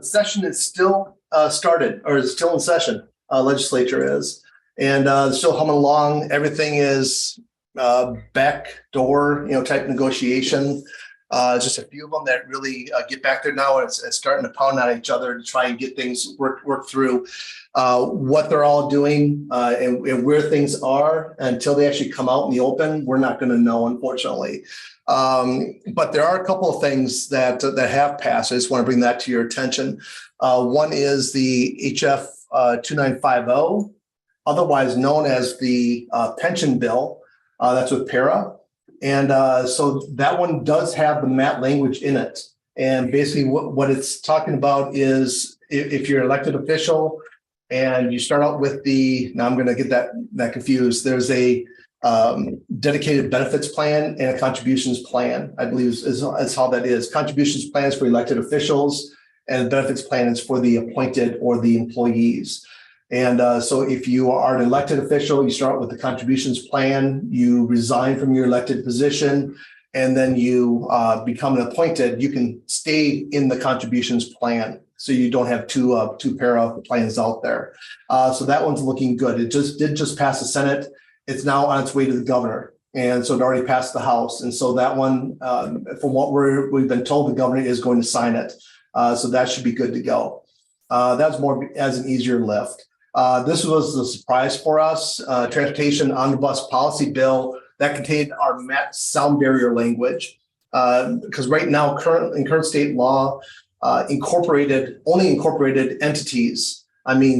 session is still started, or is still in session. Legislature is, and still humming along. Everything is back door, type negotiation. Just a few of them that really get back there now. It's starting to pound on each other to try and get things work through. What they're all doing and where things are until they actually come out in the open, we're not going to know, unfortunately. But there are a couple of things that have passed. I just want to bring that to your attention. One is the HF 2950, otherwise known as the pension bill. That's with PARA. And so that one does have the MAT language in it. And basically what it's talking about is if you're an elected official and you start out with now I'm going to get that confused. There's a dedicated benefits plan and a contributions plan, I believe is how that is. Contributions plan is for elected officials and the benefits plan is for the appointed or the employees. And so if you are an elected official, you start with the contributions plan, you resign from your elected position, and then you become an appointed, you can stay in the contributions plan. So you don't have two para plans out there. So that one's looking good. It did just pass the Senate. It's now on its way to the governor. And so it already passed the House. And so that one, from what we've been told, the governor is going to sign it. So that should be good to go. That's more as an easier lift. This was a surprise for us. Transportation Omnibus Policy Bill that contained our MAT sound barrier language. Because right now, in current state law, only incorporated entities,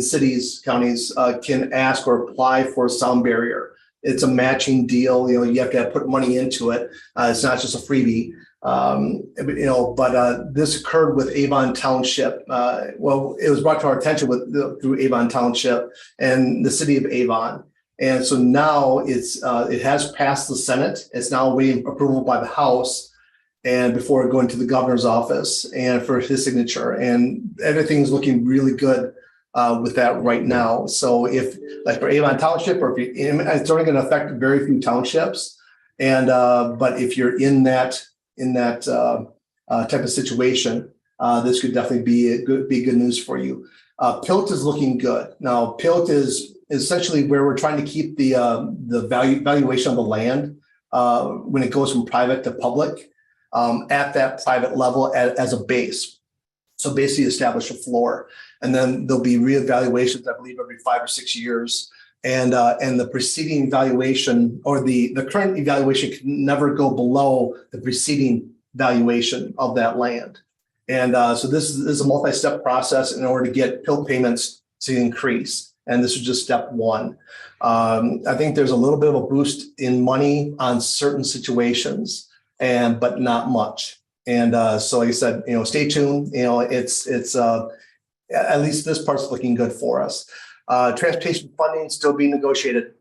cities, counties, can ask or apply for a sound barrier. It's a matching deal. You have to put money into it. It's not just a freebie. But this occurred with Avon Township. It was brought to our attention through Avon Township and the city of Avon. And so now it has passed the Senate. It's now awaiting approval by the House and before going to the governor's office and for his signature. And everything's looking really good with that right now. So if like for Avon Township, it's only going to affect very few townships. And but if you're in that type of situation, this could definitely be good news for you. PILT is looking good. Now, PILT is essentially where we're trying to keep the valuation of the land when it goes from private to public at that private level as a base. So basically establish a floor, and then there'll be reevaluations, I believe, every 5 or 6 years. And the preceding valuation or the current evaluation can never go below the preceding valuation of that land. And so this is a multi-step process in order to get PILT payments to increase. And this is just step one. I think there's a little bit of a boost in money on certain situations, but not much. And so like I said, stay tuned. It's at least this part's looking good for us. Transportation funding still being negotiated.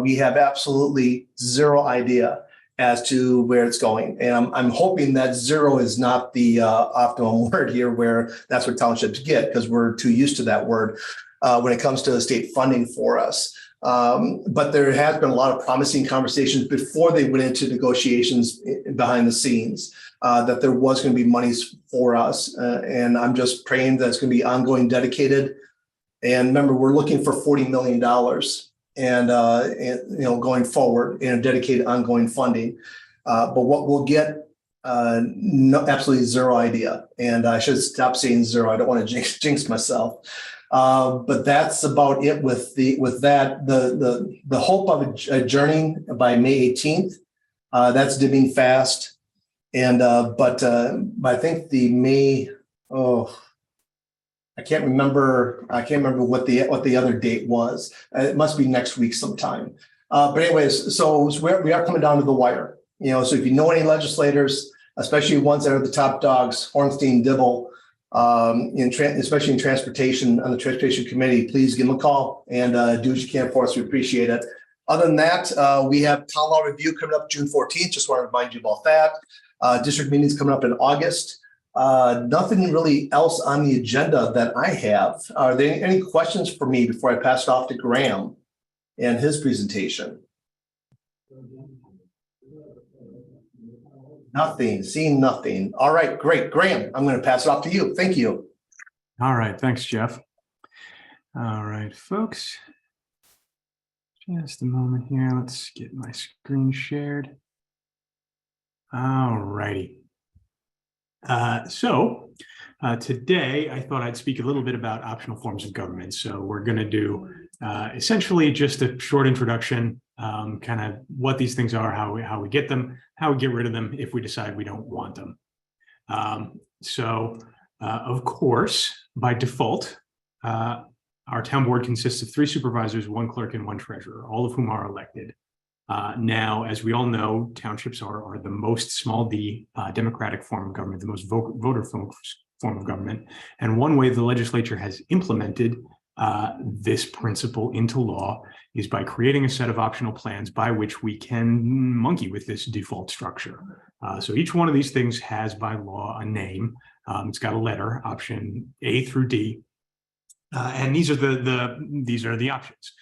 We have absolutely zero idea as to where it's going. And I'm hoping that zero is not the optimum word here, where that's what townships get, because we're too used to that word when it comes to state funding for us. But there has been a lot of promising conversations before they went into negotiations behind the scenes that there was going to be monies for us. And I'm just praying that it's going to be ongoing, dedicated. And remember, we're looking for $40 million and going forward in a dedicated ongoing funding. But what we'll get, absolutely zero idea. And I should stop saying zero. I don't want to jinx myself. But that's about it with that. The hope of adjourning by May 18th, that's dimming fast. And but I think the May, I can't remember what the other date was. It must be next week sometime. But anyways, so we are coming down to the wire. So if you know any legislators, especially ones that are the top dogs, Hornstein, Dibble, especially in transportation, on the transportation committee, please give them a call and do what you can for us. We appreciate it. Other than that, we have town law review coming up June 14th. Just want to remind you about that. District meetings coming up in August. Nothing really else on the agenda that I have. Are there any questions for me before I pass it off to Graham and his presentation? Nothing, seeing nothing. All right, great. Graham, I'm going to pass it off to you. Thank you. All right, thanks, Jeff. All right, folks. Just a moment here. Let's get my screen shared. All righty. Today I thought I'd speak a little bit about optional forms of government. So we're going to do essentially just a short introduction, kind of what these things are, how we get them, how we get rid of them if we decide we don't want them. Of course, by default, our town board consists of 3 supervisors, 1 clerk, and 1 treasurer, all of whom are elected. Now, as we all know, townships are the most small d democratic form of government, the most voter form of government. And one way the legislature has implemented this principle into law is by creating a set of optional plans by which we can monkey with this default structure. So each one of these things has by law a name. It's got a letter, option A through D. And these are the options.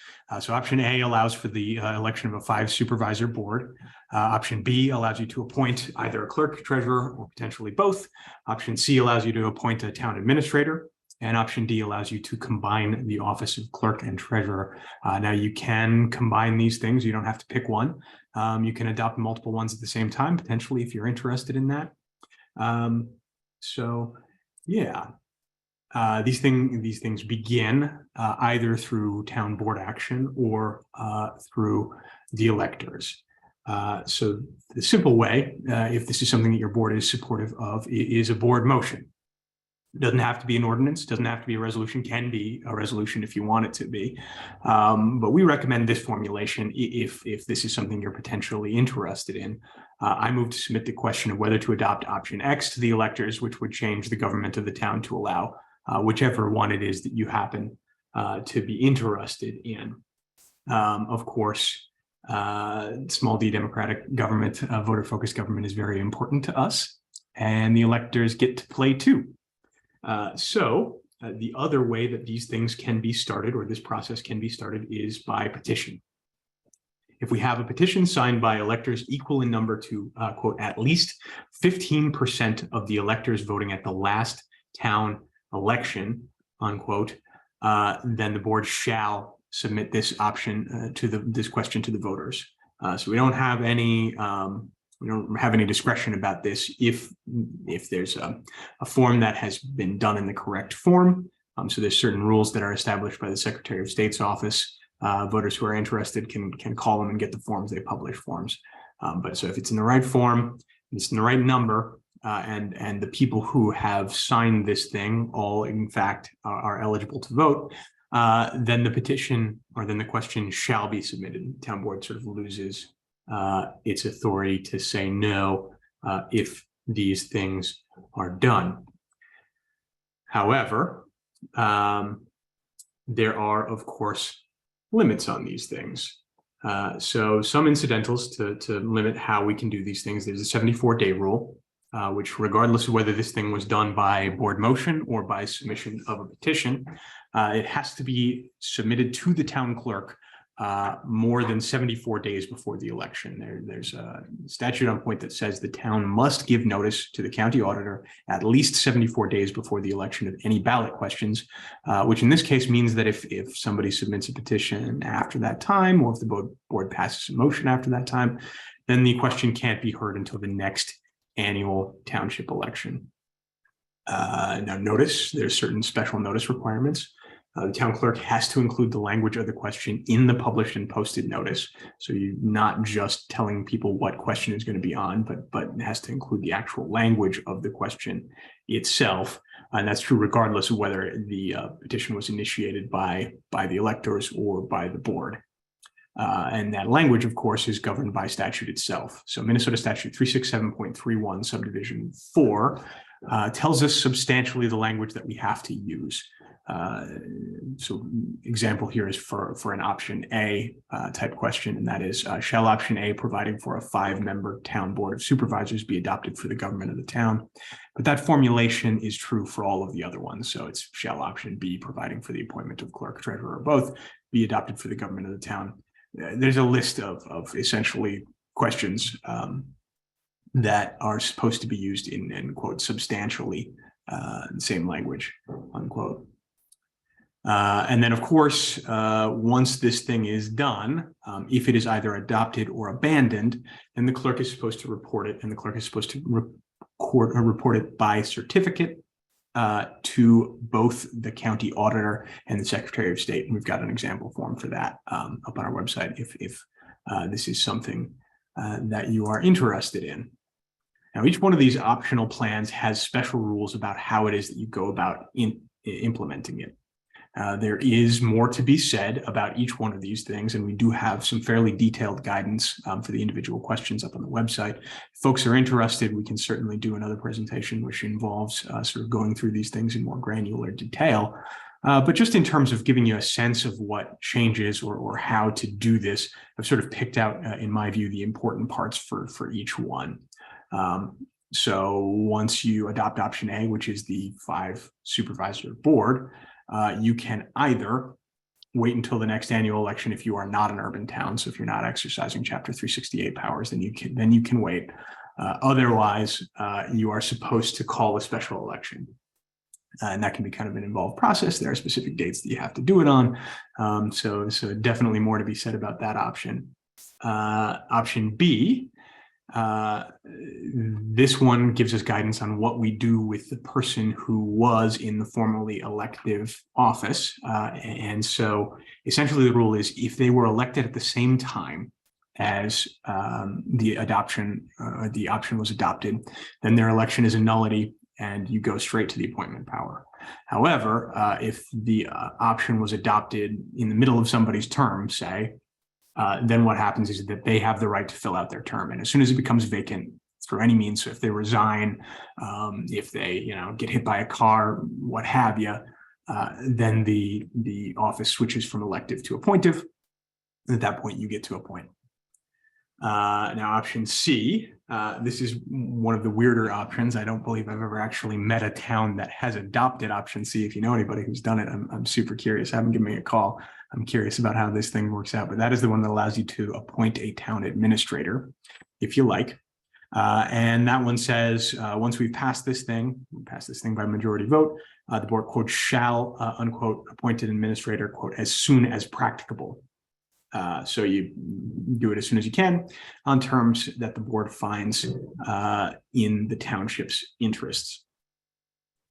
So option A allows for the election of a 5 supervisor board. Option B allows you to appoint either a clerk, treasurer, or potentially both. Option C allows you to appoint a town administrator. And option D allows you to combine the office of clerk and treasurer. Now you can combine these things. You don't have to pick one. You can adopt multiple ones at the same time, potentially, if you're interested in that. These things begin either through town board action or through the electors. So the simple way, if this is something that your board is supportive of, is a board motion. It doesn't have to be an ordinance, doesn't have to be a resolution, can be a resolution if you want it to be. But we recommend this formulation if this is something you're potentially interested in. I move to submit the question of whether to adopt option X to the electors, which would change the government of the town to allow whichever one it is that you happen to be interested in. Of course, small d democratic government, voter-focused government is very important to us, and the electors get to play too. The other way that these things can be started, or this process can be started, is by petition. If we have a petition signed by electors equal in number to, quote, at least 15% of the electors voting at the last town election, unquote, then the board shall submit this option this question to the voters. So we don't have any discretion about this if there's a form that has been done in the correct form. So there's certain rules that are established by the Secretary of State's office. Voters who are interested can call them and get the forms. They publish forms. But so if it's in the right form, it's in the right number, and the people who have signed this thing all, in fact, are eligible to vote, then the petition or then the question shall be submitted. The town board sort of loses its authority to say no if these things are done. However, there are, of course, limits on these things. So some incidentals to limit how we can do these things. There's a 74-day rule, which, regardless of whether this thing was done by board motion or by submission of a petition, it has to be submitted to the town clerk more than 74 days before the election. There's a statute on point that says the town must give notice to the county auditor at least 74 days before the election of any ballot questions, which in this case means that if somebody submits a petition after that time, or if the board passes a motion after that time, then the question can't be heard until the next annual township election. Now notice there's certain special notice requirements. The town clerk has to include the language of the question in the published and posted notice. So you're not just telling people what question is going to be on, but it has to include the actual language of the question itself. And that's true regardless of whether the petition was initiated by the electors or by the board. And that language, of course, is governed by statute itself. So Minnesota Statute 367.31 subdivision 4 tells us substantially the language that we have to use. So example here is for an option A type question, and that is, shall option A, providing for a 5-member town board of supervisors, be adopted for the government of the town? But that formulation is true for all of the other ones. So it's shall option B, providing for the appointment of clerk, treasurer, or both, be adopted for the government of the town. There's a list of essentially questions that are supposed to be used in quote, substantially same language, unquote. And then, of course, once this thing is done, if it is either adopted or abandoned, then the clerk is supposed to report it, and the clerk is supposed to report it by certificate to both the county auditor and the Secretary of State. And we've got an example form for that up on our website if this is something that you are interested in. Now, each one of these optional plans has special rules about how it is that you go about implementing it. There is more to be said about each one of these things, and we do have some fairly detailed guidance for the individual questions up on the website. If folks are interested, we can certainly do another presentation which involves sort of going through these things in more granular detail. But just in terms of giving you a sense of what changes or how to do this, I've sort of picked out, in my view, the important parts for each one. So once you adopt option A, which is the 5-supervisor board, you can either wait until the next annual election if you are not an urban town. So if you're not exercising Chapter 368 powers, then you can wait. Otherwise, you are supposed to call a special election. And that can be kind of an involved process. There are specific dates that you have to do it on. So definitely more to be said about that option. Option B, this one gives us guidance on what we do with the person who was in the formally elective office. And so essentially the rule is if they were elected at the same time as the option was adopted, then their election is a nullity and you go straight to the appointment power. However, if the option was adopted in the middle of somebody's term, say, then what happens is that they have the right to fill out their term. And as soon as it becomes vacant through any means, so if they resign, if they get hit by a car, what have you, then the office switches from elective to appointive. At that point, you get to appoint. Now, option C, this is one of the weirder options. I don't believe I've ever actually met a town that has adopted option C. If you know anybody who's done it, I'm super curious. Have them give me a call. I'm curious about how this thing works out, but that is the one that allows you to appoint a town administrator, if you like. And that one says, once we pass this thing by majority vote, the board, quote, shall, unquote, appoint an administrator, quote, as soon as practicable. So you do it as soon as you can on terms that the board finds in the township's interests.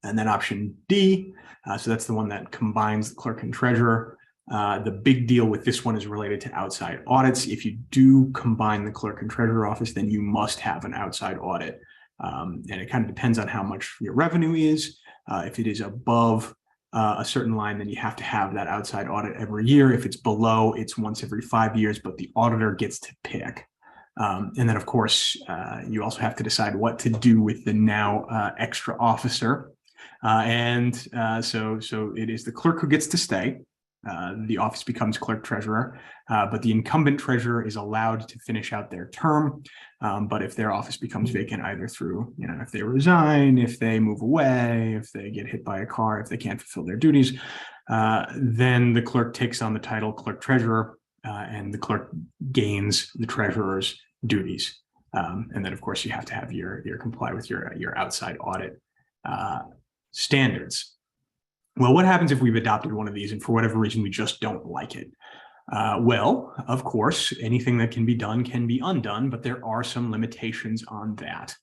And then option D, so that's the one that combines the clerk and treasurer. The big deal with this one is related to outside audits. If you do combine the clerk and treasurer office, then you must have an outside audit. And it kind of depends on how much your revenue is. If it is above a certain line, then you have to have that outside audit every year. If it's below, it's once every 5 years, but the auditor gets to pick. And then, of course, you also have to decide what to do with the now extra officer. So it is the clerk who gets to stay. The office becomes clerk treasurer, but the incumbent treasurer is allowed to finish out their term. But if their office becomes vacant, either through, if they resign, if they move away, if they get hit by a car, if they can't fulfill their duties, then the clerk takes on the title clerk treasurer, and the clerk gains the treasurer's duties. And then, of course, you have to have your comply with your outside audit standards. Well, what happens if we've adopted one of these and for whatever reason we just don't like it? Well, of course, anything that can be done can be undone, but there are some limitations on that.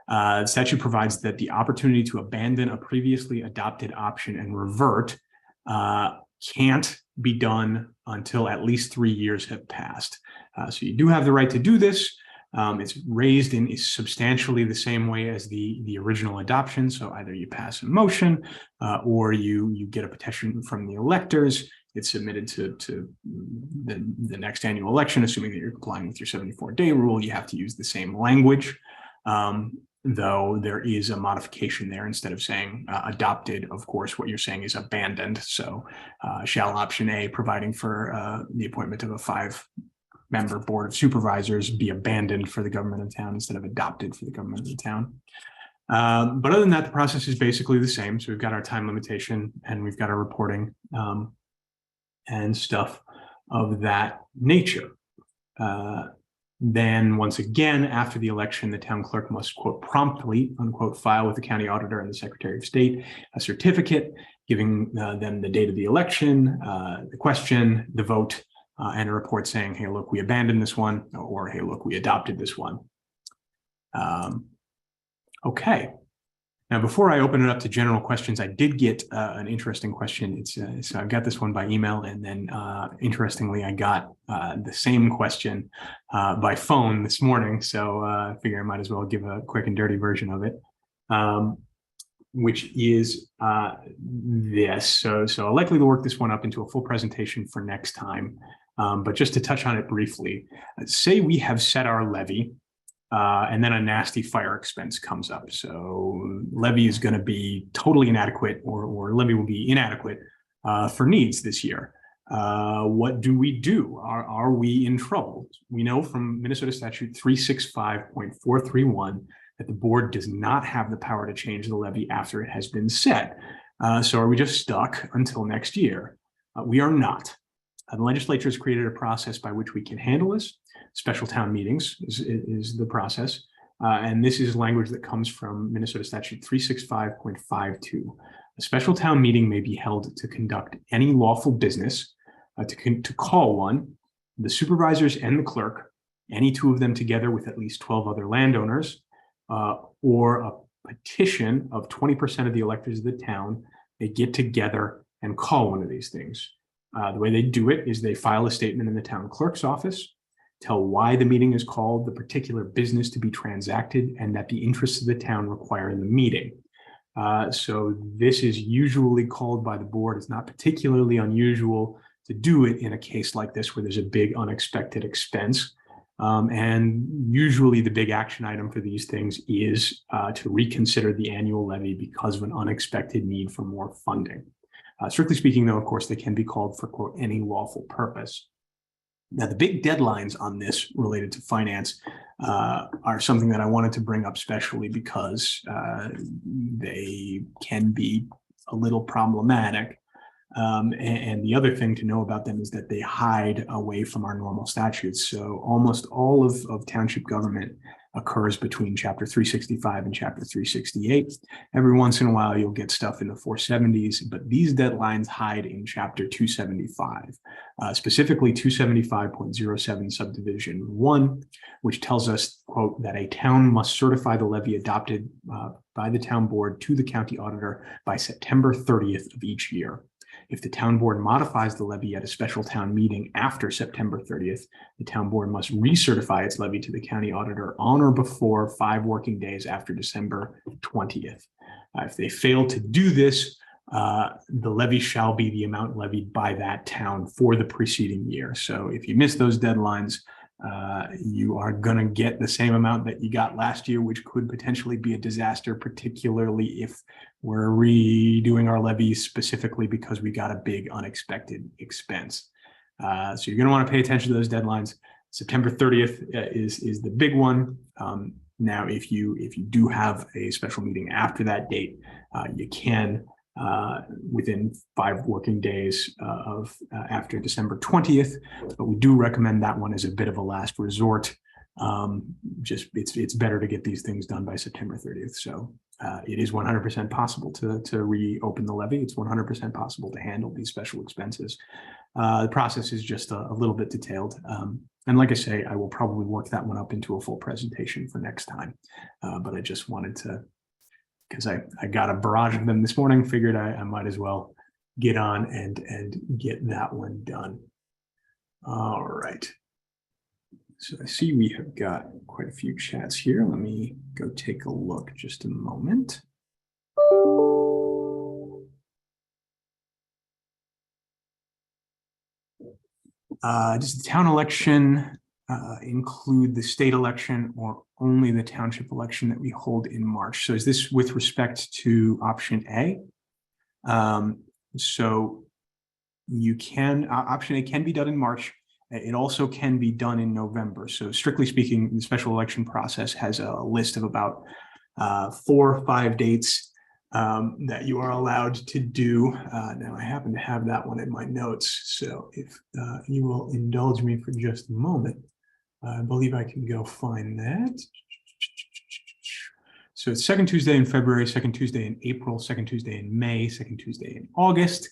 The statute provides that the opportunity to abandon a previously adopted option and revert can't be done until at least 3 years have passed. So you do have the right to do this. It's raised in substantially the same way as the original adoption. So either you pass a motion or you get a petition from the electors. It's submitted to the next annual election, assuming that you're complying with your 74-day rule. You have to use the same language, though there is a modification there. Instead of saying adopted, of course, what you're saying is abandoned. So shall option A, providing for the appointment of a 5-member board of supervisors, be abandoned for the government of the town instead of adopted for the government of the town. But other than that, the process is basically the same. So we've got our time limitation and we've got our reporting and stuff of that nature. Then once again, after the election, the town clerk must, quote, promptly, unquote, file with the county auditor and the Secretary of State a certificate giving them the date of the election, the question, the vote, and a report saying, hey, look, we abandoned this one, or hey, look, we adopted this one. Okay. Now, before I open it up to general questions, I did get an interesting question. So I got this one by email, and then interestingly, I got the same question by phone this morning. So I figure I might as well give a quick and dirty version of it, which is this. So I'll likely to work this one up into a full presentation for next time. But just to touch on it briefly, say we have set our levy. And then a nasty fire expense comes up. So levy is going to be totally inadequate, or levy will be inadequate for needs this year. What do we do? Are we in trouble? We know from Minnesota Statute 365.431 that the board does not have the power to change the levy after it has been set. So are we just stuck until next year? We are not. The legislature has created a process by which we can handle this. Special town meetings is the process. And this is language that comes from Minnesota Statute 365.52. A special town meeting may be held to conduct any lawful business, to call one, the supervisors and the clerk, any two of them together with at least 12 other landowners, or a petition of 20% of the electors of the town. They get together and call one of these things. The way they do it is they file a statement in the town clerk's office, tell why the meeting is called, the particular business to be transacted, and that the interests of the town require the meeting. So this is usually called by the board. It's not particularly unusual to do it in a case like this where there's a big unexpected expense. And usually the big action item for these things is to reconsider the annual levy because of an unexpected need for more funding. Strictly speaking, though, of course, they can be called for, quote, any lawful purpose. Now, the big deadlines on this related to finance are something that I wanted to bring up specially because they can be a little problematic. And the other thing to know about them is that they hide away from our normal statutes. So almost all of township government occurs between Chapter 365 and Chapter 368. Every once in a while, you'll get stuff in the 470s, but these deadlines hide in Chapter 275, specifically 275.07 subdivision 1, which tells us, quote, that a town must certify the levy adopted by the town board to the county auditor by September 30th of each year. If the town board modifies the levy at a special town meeting after September 30th, the town board must recertify its levy to the county auditor on or before 5 working days after December 20th. If they fail to do this, the levy shall be the amount levied by that town for the preceding year. So if you miss those deadlines, you are going to get the same amount that you got last year, which could potentially be a disaster, particularly if we're redoing our levies specifically because we got a big unexpected expense. So you're going to want to pay attention to those deadlines. September 30th is the big one. Now, if you do have a special meeting after that date, you can within 5 working days after December 20th, but we do recommend that one as a bit of a last resort. Just it's better to get these things done by September 30th. So it is 100% possible to reopen the levy. It's 100% possible to handle these special expenses. The process is just a little bit detailed. And like I say, I will probably work that one up into a full presentation for next time. But I just wanted to, because I got a barrage of them this morning, figured I might as well get on and get that one done. All right. So I see we have got quite a few chats here. Let me go take a look just a moment. Does the town election include the state election or only the township election that we hold in March? So is this with respect to option A? So you can, option A can be done in March. It also can be done in November. So strictly speaking, the special election process has a list of about 4 or 5 dates that you are allowed to do. Now I happen to have that one in my notes. So if you will indulge me for just a moment, I believe I can go find that. So it's second Tuesday in February, second Tuesday in April, second Tuesday in May, second Tuesday in August,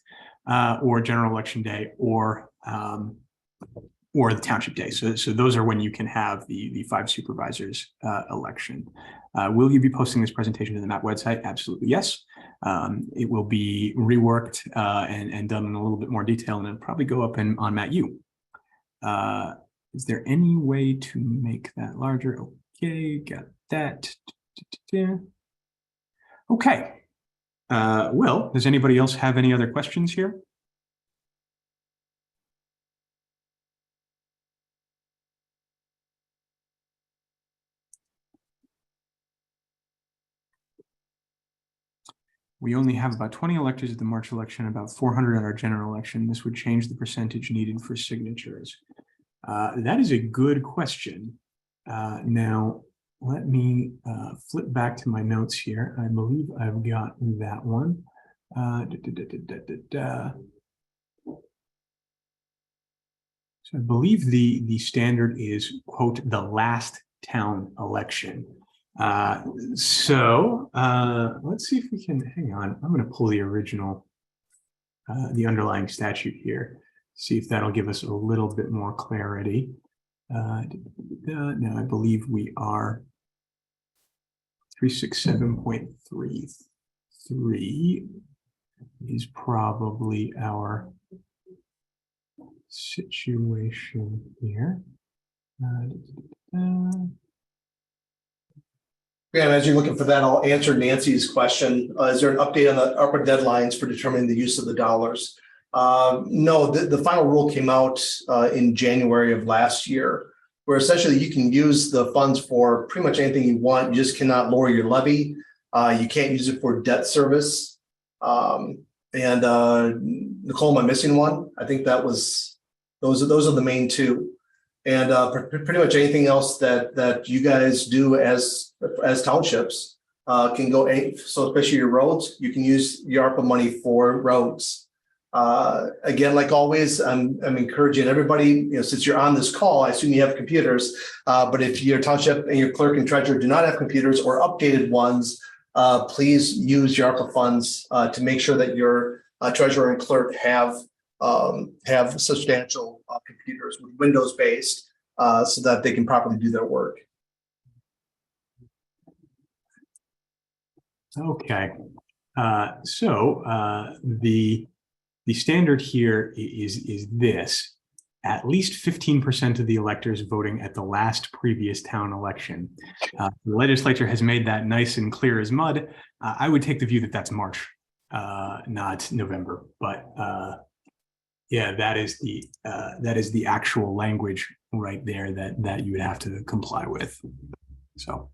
or general election day, or the township day. So those are when you can have the 5 supervisors election. Will you be posting this presentation to the MAP website? Absolutely, yes. It will be reworked and done in a little bit more detail, and it'll probably go up on MATU. Is there any way to make that larger? Okay, got that. Okay. Well, does anybody else have any other questions here? We only have about 20 electors at the March election, about 400 at our general election. This would change the percentage needed for signatures. That is a good question. Now, let me flip back to my notes here. I believe I've got that one. So I believe the standard is, quote, the last town election. So let's see if we can, hang on, I'm going to pull the original, the underlying statute here, see if that'll give us a little bit more clarity. Now I believe we are 367.33 is probably our situation here. Yeah, and as you're looking for that, I'll answer Nancy's question. Is there an update on the ARPA deadlines for determining the use of the dollars? No, the final rule came out in January of last year, where essentially you can use the funds for pretty much anything you want. You just cannot lower your levy. You can't use it for debt service. Nicole, am I missing one? I think that was, those are the main two. And pretty much anything else that you guys do as townships can go. So especially your roads, you can use your ARPA money for roads. Again, like always, I'm encouraging everybody, since you're on this call, I assume you have computers, but if your township and your clerk and treasurer do not have computers or updated ones, please use your ARPA funds to make sure that your treasurer and clerk have substantial computers with Windows based so that they can properly do their work. Okay, so the standard here is this: at least 15% of the electors voting at the last previous town election. The legislature has made that nice and clear as mud. I would take the view that that's March, not November, but yeah, that is the actual language right there that you would have to comply with. So.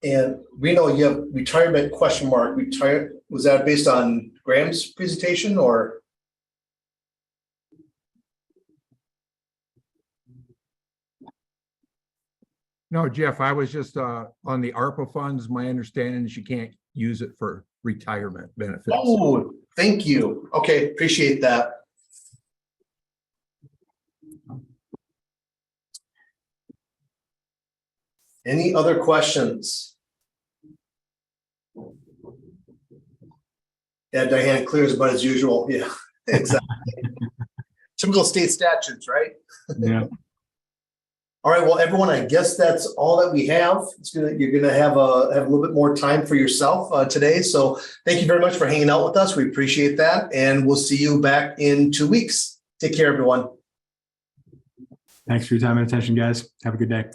And we know you have retirement question mark. Was that based on Graham's presentation or? No, Jeff, I was just on the ARPA funds. My understanding is you can't use it for retirement benefits. Oh, thank you. Okay, appreciate that. Any other questions? Yeah, Diane, clear as mud as usual. Yeah, exactly. Typical state statutes, right? Yeah. All right, well, everyone, I guess that's all that we have. You're gonna have a little bit more time for yourself today. So thank you very much for hanging out with us. We appreciate that, and we'll see you back in 2 weeks. Take care, everyone. Thanks for your time and attention, guys. Have a good day.